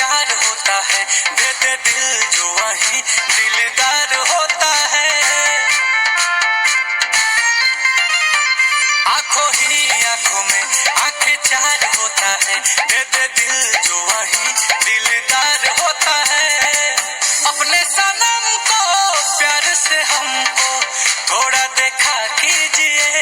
प्यार होता है, दे दे दिल जो वही दिलदार होता है। आंखों ही आंखों में आंखें चार होता है, दे दे दिल जो वही दिलदार होता है। अपने सनम को प्यार से हमको थोड़ा देखा कीजिए,